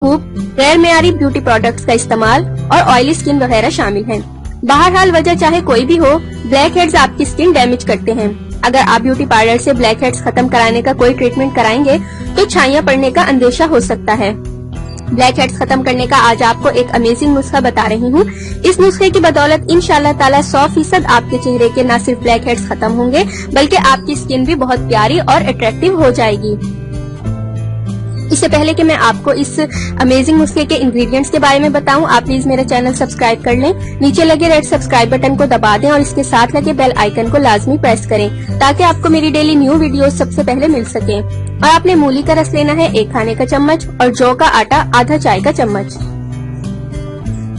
खूब गैर मेयारी beauty products का इस्तेमाल और ऑयली स्किन वगैरह शामिल हैं। बहरहाल वजह चाहे कोई भी हो, ब्लैक हेड्स आपकी स्किन डैमेज करते हैं। अगर आप ब्यूटी पार्लर से ब्लैक हेड्स खत्म कराने का कोई ट्रीटमेंट कराएंगे तो छाइयां पड़ने का अंदेशा हो सकता है। ब्लैक हेड्स खत्म करने का आज आपको एक अमेजिंग नुस्खा बता रही हूँ। इस नुस्खे की बदौलत इंशाल्लाह ताला 100% आपके चेहरे के न सिर्फ ब्लैक हेड्स खत्म होंगे बल्कि आपकी स्किन भी बहुत प्यारी और अट्रैक्टिव हो जाएगी। इससे पहले कि मैं आपको इस अमेजिंग नुस्खे के इंग्रेडिएंट्स के बारे में बताऊं, आप प्लीज मेरा चैनल सब्सक्राइब कर लें। नीचे लगे रेड सब्सक्राइब बटन को दबा दें और इसके साथ लगे बेल आइकन को लाजमी प्रेस करें ताकि आपको मेरी डेली न्यू वीडियोस सबसे पहले मिल सके। और आपने मूली का रस लेना है 1 खाने का चम्मच और जौ का आटा आधा चाय का चम्मच।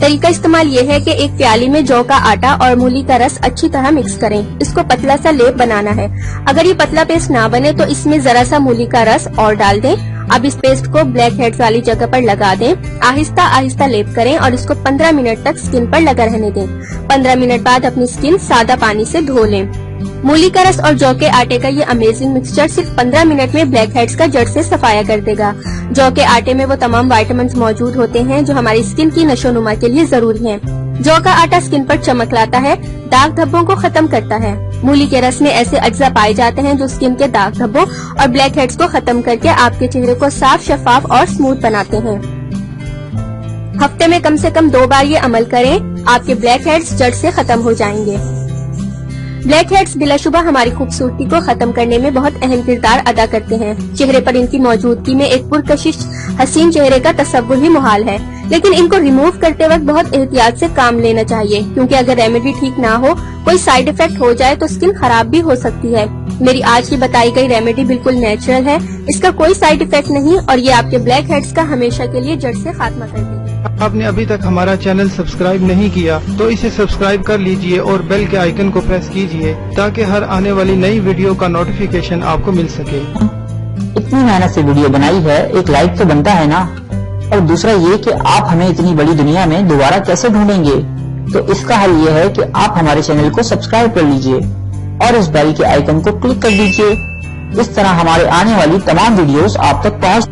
तरीका इस्तेमाल ये है कि एक प्याली में जौ का आटा और मूली का रस अच्छी तरह मिक्स करें। इसको पतला सा लेप बनाना है। अगर ये पतला पेस्ट ना बने तो इसमें जरा सा मूली का रस और डाल दें। अब इस पेस्ट को ब्लैक हेड्स वाली जगह पर लगा दें। आहिस्ता आहिस्ता लेप करें और इसको 15 मिनट तक स्किन पर लगा रहने दें। 15 मिनट बाद अपनी स्किन सादा पानी से धो लें। मूली का रस और जौ के आटे का ये अमेजिंग मिक्सचर सिर्फ 15 मिनट में ब्लैक हेड्स का जड़ से सफाया कर देगा। जौ के आटे में वो तमाम विटामिन्स मौजूद होते हैं जो हमारी स्किन की नशोनुमा के लिए जरूरी हैं। जौ का आटा स्किन पर चमक लाता है, दाग धब्बों को खत्म करता है। मूली के रस में ऐसे अज्जा पाए जाते हैं जो स्किन के दाग धब्बों और ब्लैक हेड्स को खत्म करके आपके चेहरे को साफ, शफाफ और स्मूथ बनाते हैं। हफ्ते में कम से कम 2 बार ये अमल करें, आपके ब्लैक हेड्स जड़ से खत्म हो जाएंगे। ब्लैक हेड्स बिलाशुबा हमारी खूबसूरती को खत्म करने में बहुत अहम किरदार अदा करते हैं। चेहरे पर इनकी मौजूदगी में एक पुरकशिश हसीन चेहरे का तस्वुर ही मुहाल है, लेकिन इनको रिमूव करते वक्त बहुत एहतियात से काम लेना चाहिए क्योंकि अगर रेमेडी ठीक ना हो, कोई साइड इफेक्ट हो जाए तो स्किन खराब भी हो सकती है। मेरी आज की बताई गई रेमेडी बिल्कुल नेचुरल है, इसका कोई साइड इफेक्ट नहीं और ये आपके ब्लैक हेड्स का हमेशा के लिए जड़ से खात्मा कर देगी। आपने अभी तक हमारा चैनल सब्सक्राइब नहीं किया तो इसे सब्सक्राइब कर लीजिए और बेल के आइकन को प्रेस कीजिए ताकि हर आने वाली नई वीडियो का नोटिफिकेशन आपको मिल सके। इतनी मेहनत से वीडियो बनाई है, एक लाइक तो बनता है ना। और दूसरा ये कि आप हमें इतनी बड़ी दुनिया में दोबारा कैसे ढूंढेंगे, तो इसका हल ये है कि आप हमारे चैनल को सब्सक्राइब कर लीजिए और इस बेल के आइकन को क्लिक कर दीजिए। इस तरह हमारे आने वाली तमाम वीडियोस आप तक पहुंच